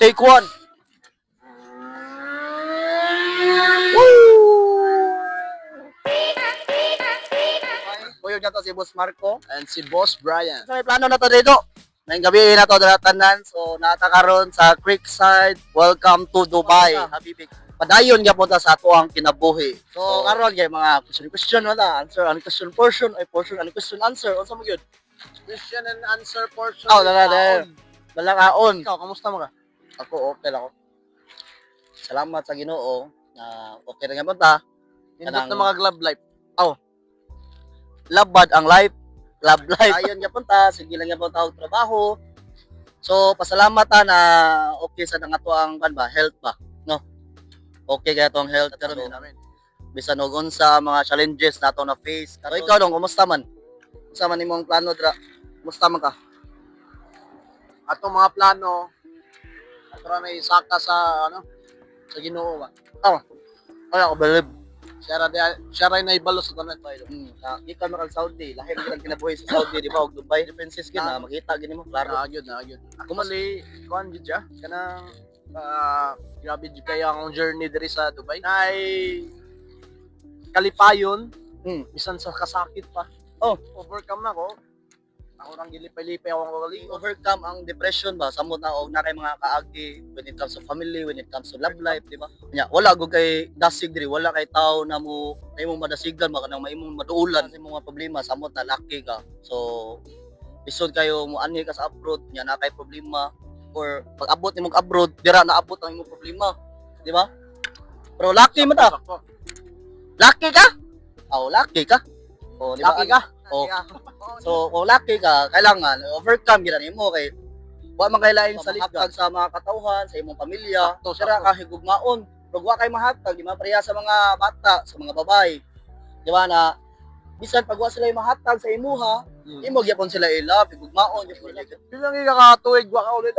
Take one. Kuyog na to si Boss Marco. And si Boss Brian. So may plano na to dito. Ngayong gabi na to dalatanan. So natakaron sa Creekside. Welcome to Dubai. Habibik. Padayon gyapon ta sa ato ang kinabuhi. So karon kay mga question na ta. Answer ang question portion ay portion ang question answer. Unsa mo gyud? Question and answer portion. Oh, dala. Dalakaon. Ikaw, kamusta mo ka? Ako okay lang ako. Salamat sa Ginoo na okay na gyapon ta. Nindot na mga glove life. Labad ang life. Love life. Ayon gyapon ta, sige lang gyapon ta og trabaho. So pasalamat ta na okay sa nangato ang kan ba, health ba, no? Okay kaya to ang health karon namin. Bisan og unsa mga challenges nato na face. So ikaw dong, kumusta man? Unsa man imong plano dra? Kumusta man ka? Ato mga plano. Ato ra may saka sa sa Ginoo ba. Ay ako believe. Siya ray naibalo sa tanan tayo. Kita mo kag Saudi, lahi man kinabuhi sa Saudi, di ba? Og Dubai differences kina makita gini mo klaro. Naagyon. Ako mali kuan gid siya kanang grabe jud kayo ang journey diri sa Dubai. Nay kalipayon, bisan sa kasakit pa. Overcome na ko. Ako nang gilipay-lipay ako ng Overcome ang depression ba samot na og na kay mga kaagi when it comes to family, when it comes to love life, di ba? Nya wala gud kay dasig diri, wala kay tao na mo imong madasigan ba kanang maimong maduulan sa imong mga problema samot na lucky ka. So lisod kayo mo ani ka sa abroad nya na kay problema or pag abot nimong abroad dira na abot ang imong problema, di ba? Pero lucky man ta. Lucky ka? Lucky ka. Di ba? Lucky ka? So, kung lucky ka, kailangan overcome gina nimo kay wa man kay lain sa lihatag sa mga katawhan, sa imong pamilya, sira ka higugmaon. Pag wa kay mahatag, di mapriya sa mga bata, sa mga babae. Di ba na bisan pag wa sila mahatag sa imuha, imo gyapon sila ilap, higugmaon gyapon sila. Bilang ikakatuig wa ka ulit.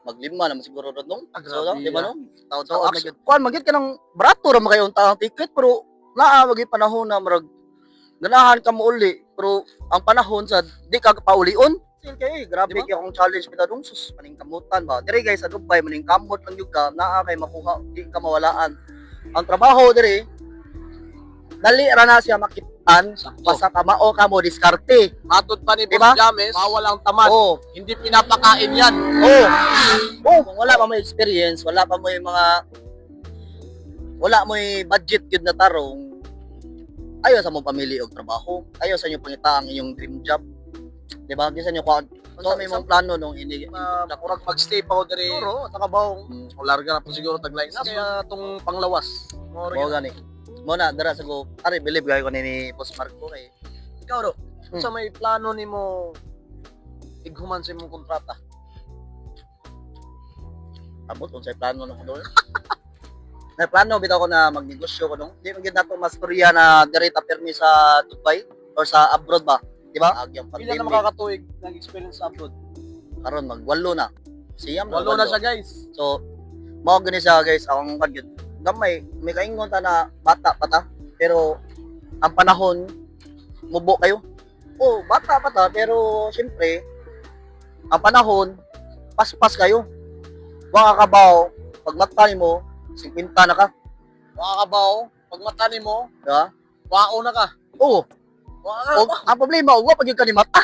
Maglima naman siguro ron nung. So, grabe di ba yan. nung? Taon-taon na gyud. Kuan magit ka ng barato ra makay untang ticket pero naa magi panahon na marag ganahan ka mo uli pero ang panahon sa di ka paulion kay grabe Diba? kay akong challenge kita dong sus maning kamutan ba diri guys sa Dubai maning kamot lang gyud ka naa kay makuha di ka mawalaan ang trabaho diri dali ra na siya makitaan basta ka mao ka mo diskarte Matod pa ni Diba? Boss James, bawal ang tamad. Hindi pinapakain yan. Kung wala pa mo experience wala pa mo yung mga wala mo yung budget gyud na tarong ayaw sa mong pamilya og trabaho, ayaw sa inyo pangita ang inyong dream job. Di ba? Di sa inyo kung so, may mga plano nung ini Nakurag mag-stay pa ko diri. Siguro, Nakabaw. Larga na po siguro tagline. Kaya itong panglawas. mo gani. Mo na dara sa go. Ari believe gay ko ni Boss Marco kay. Ikaw ro, sa may plano nimo ighuman sa imong kontrata. Abot unsay plano na ko doon. May plano bitaw ko na magnegosyo ko nung. Di man gid nato mastorya na diri ta permi sa Dubai or sa abroad ba? Di ba? Agyang Pila na pandemic. makakatuig ng experience sa abroad? Karon magwalo na. Siyam na. Walo na siya, guys. So, mao gani siya guys, akong kagyud. Gamay, may kaingon ta na bata pa ta, pero ang panahon mubo kayo. Bata pa ta, pero siyempre ang panahon paspas kayo. Wa ka kabaw, pag mata nimo 50 na ka, Makakabaw, pag mata nimo, di ba? wao na ka. Ang problema, wa pag yung ka ni mata.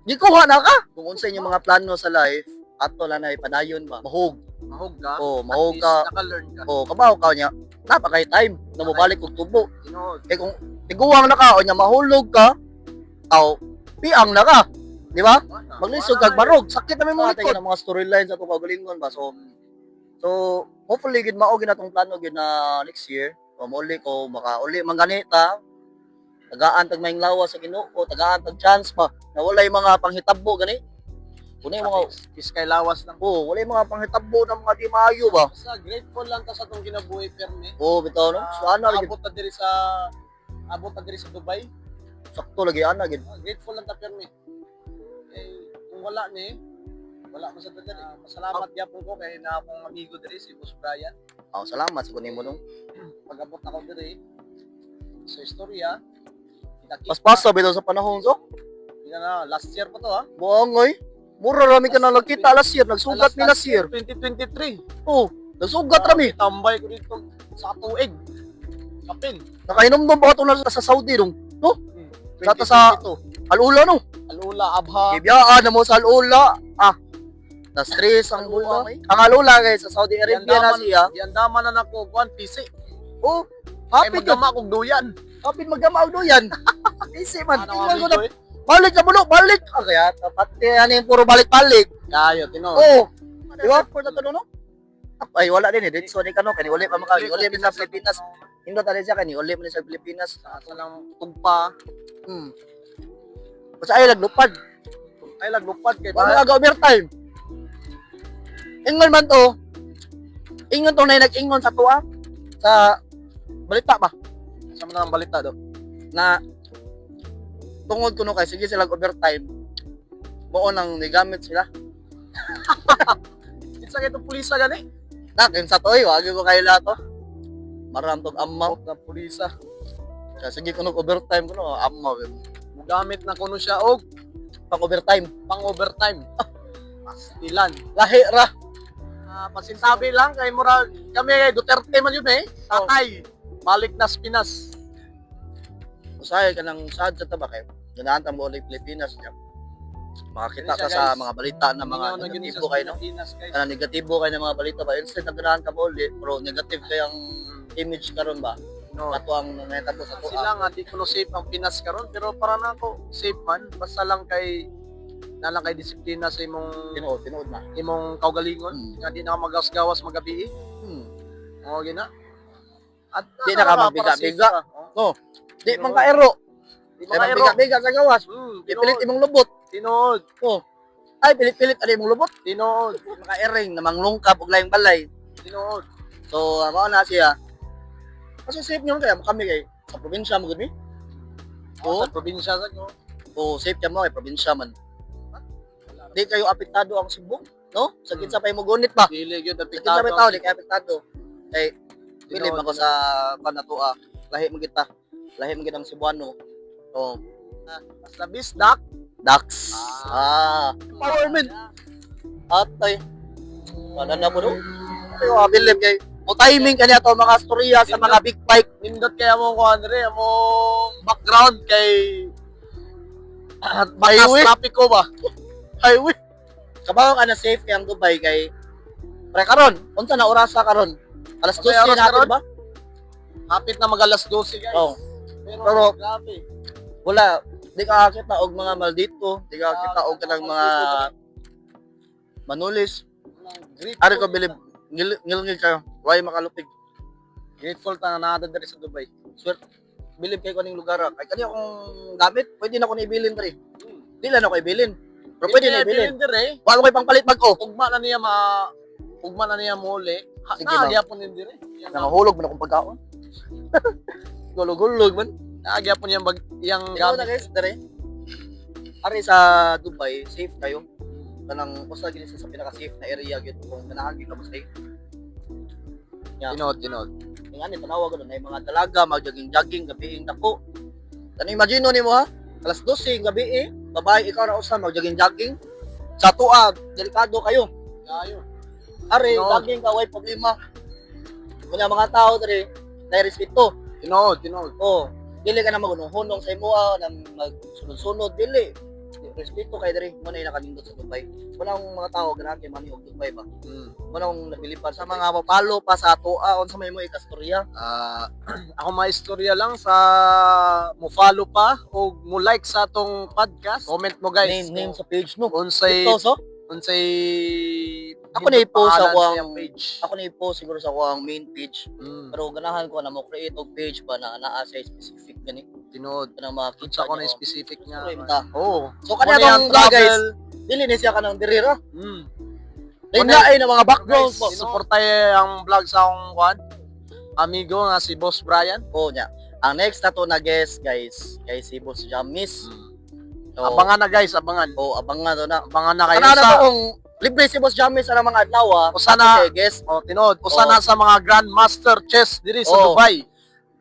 Di kuha na ka. Kung unsa inyong mga plano sa life, ato lang na ipadayon ba? Mahog. Mahog ka. Mahog At ka. least naka-learn ka. Kabaw ka niya. Napakay time na mobalik og tubo. Tinood. Eh kung tiguang na ka o nya mahulog ka, piang na ka. Di ba? Maglisod kag barog, sakit na may mga likod. Mga storylines ato kagalingon ba. So hopefully gid mao gid natong plano gid na next year. O mauli ko makauli man ganita. Tagaan tag maing lawas sa Ginoo, tagaan tag chance pa. Na walay mga panghitabo gani. Kunay mga Iskay lawas lang. walay mga panghitabo ng mga di maayo ba. Basta grateful lang ka sa itong kinabuhi, Perme. Bitaw no. So ana gid Abot na diri sa Dubai. sakto lagi ana gid. Grateful lang ta, Perme. Kung wala ni, wala mo sa diri. Pasalamat gyapon ko kay na akong amigo diri si Boss Brian. Salamat sa kunin mo nung. Pag-abot ako diri sa istorya, Paspasa bitaw sa panahon so. Yan na, last year pa to ha. Buangoy. Mura rami ka na nagkita last year, nagsugat mi last year. 2023. Oh, nagsugat rami. Tambay ko dito sa tuig. Kapin. Nakainom-nom pa ito na sa Saudi dong. No? Sata sa Alula no. Alula, Abha. Bibiyaan na mo sa Alula. Na-stress ang Alula. Ang Alula guys, sa Saudi Arabia na siya. Yandaman na nako, kuan PC. Oh, Ay happy to. magama kog duyan. Happy magamaw do yan. Easy man. Ano Tingnan ko amigo na. eh? Balik na mo, balik. Kaya tapat ano yung puro balik-balik. Kayo, tino. Oh. Di ba? For the no? Ay, wala din eh. Dito ni kano, kani uli pa maka, uli man sa Pilipinas. Hindi tali siya kani, uli man sa Pilipinas. Sa lang tugpa. Basta ay naglupad. Ay laglupad kay Wala aga overtime. Ingon man to. Ingon to na nag-ingon sa tuwa. Sa balita ba? sa mga balita do. Na tungod kuno kay sige sila overtime. Mao nang nigamit sila. Isa kay to pulisa gani. Nakin sa toy, wag ko kay lato. Maram tog amaw. Na pulisa. Kaya sige kuno overtime kuno amaw. Mugamit na kuno siya og Pang overtime. pang overtime. Pastilan. Lahi ra. Pasintabi lang kay mura kami kay Duterte man yun eh. Tatay. Balik na sa Pinas. Usay ka nang sad sa taba kay. Ganahan ta mo ulit Pilipinas niya. Makakita ka Guys. sa mga balita na mga Mingaw na yun negatibo sa kayo no. Pilipinas, guys. Kana negatibo kayo ng mga balita ba instead na ganahan ka mo ulit pero negative kayang image karon ba. No. Ato ang nangitabo sa tuwa. Sila nga di kuno safe ang Pinas karon pero para na ako safe man basta lang kay nalang kay disiplina sa imong Tinuod na. imong kaugalingon nga di na ka magawas-gawas magabi. Oo gina. At Di na ka para magbiga-biga. safe ka. No. Di man ka ero. Di Kaya mga ero. biga-biga sa gawas. Ipilit Tinood. imong lubot. Tinood. Ay pilit-pilit ano imong lubot. Tinood. Maka ering namang lungkap og laing balay. Tinood. So mao na siya. Kasi safe niyo kaya kami kay sa probinsya mo gud mi. Sa probinsya sa ko. O safe ka mo kay probinsya man. Di kayo apektado ang Cebu, no? Sa kinsa pa mo gunit ba? Dili gyud Sa kinsa pa tao di kay apektado. Kay pili Tinood, man ko sa panatua. Lahi mo kita. Lahi mo ang Cebuano. Oh, Basta bisdak. Dax. Empowerment. Atay. Wala na mo do. Ayo abilib kay mo timing kanya to mga storya sa mga big bike. Nindot kaya mo ko Andre mo background kay bakas Highway. trapiko ba? Highway. Kabaw ka na safe kay ang Dubai kay pre karon, unsa na orasa karon? Alas 12 Okay, oras na karon? ba? Hapit na mag-alas 12 guys. Oh. Pero, Pero- grabe. Wala, di ka kita og mga maldito, di ka kita og kanang mga manulis. Grateful Ari ko bilib ngil ka, why makalupig. Grateful ta na nada diri sa Dubai. Swear, bilib kay kaning lugar. Kay kani akong gamit, pwede na ko na ibilin diri. Di lang ako ibilin. Pero pwede na ibilin. dire. Wala ko pangpalit bag-o. Ugma na niya muli. Sige, ma'am. Nagyapon din dire. Nangahulog man akong pagkaon. Gulog-gulog man. Nagyapon niya yang Ikaw na gamit. guys, dere. Ari sa Dubai, safe kayo. Kanang usa gid sa pinaka-safe na area gyud kung ganahan gyud ka mo safe. Tinod. Yung ani tanawa ko na mga dalaga mag-jogging gabi dako. Kani imagine nimo ha? Alas 12 gabi babae ikaw na usa mag-jogging. Sa tuwa, delikado kayo. Kayo. Ari, No. jogging ka way problema. Kunya mga tao dere, na respeto. Tinod. Oh, dili ka na magunong-hunong sa imoa na magsunod-sunod dili. Respeto kay dere mo na nakanindot sa Dubai. Wala akong mga tao ganahan kay mani og Dubai ba. Wala akong napilipan sa mga mapalo pa sa atoa unsa may mo ikastorya. Ako maistorya lang sa mo follow pa o mo like sa atong podcast. Comment mo guys. Name sa page no. Unsay Ito so, ako na i-post ako ang page. ako na i-post siguro sa akong main page. Mm, Pero ganahan ko na mo create og page ba na naa sa specific gani tinod. kanang makita Unsa ko na nyo. specific nga. Tuloy ta. Oo. So kanya tong guys, dili ni siya kanang dirira. Mm. Lain na ay na mga backgrounds po. Guys, suportay ang vlog sa akong kwan. Amigo nga si Boss Brian. Oh nya. Ang next na to na guest guys, kay si Boss Jamis. So, Abangan na guys, abangan. oh abangan to na. Abangan na kayo Ano na sa to kung libre si Boss Jamis sa mga adlaw. Usa na- guest. tinod. Usa na sa mga Grandmaster Chess diri sa Oh. Dubai.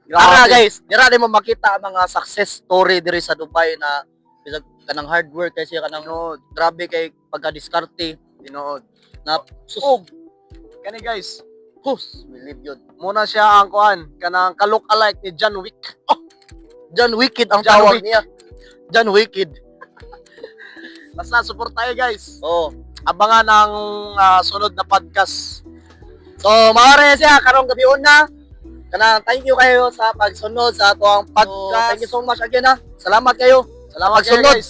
Tara guys, dira din mo makita ang mga success story diri sa Dubai na bisag kanang hard work kay siya kanang Tinood. grabe kay pagka-diskarte Tinood. na sus. Oh, kani guys, Hus, believe yun. muna siya ang kuan kanang ka-look-alike ni John Wick. John Wicked ang John tawag Wick. niya. John Wicked. Basta support tayo guys. Oh. Abangan ang sunod na podcast. So, maore siya karong gabi una. Kanang thank you kayo sa pagsunod sa atong podcast. Podcast. Thank you so much again ha. Salamat kayo. Salamat kayo Pagsunod. guys.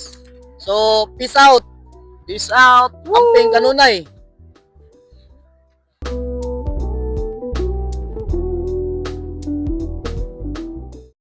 So, peace out. Peace out. Amping kanunay.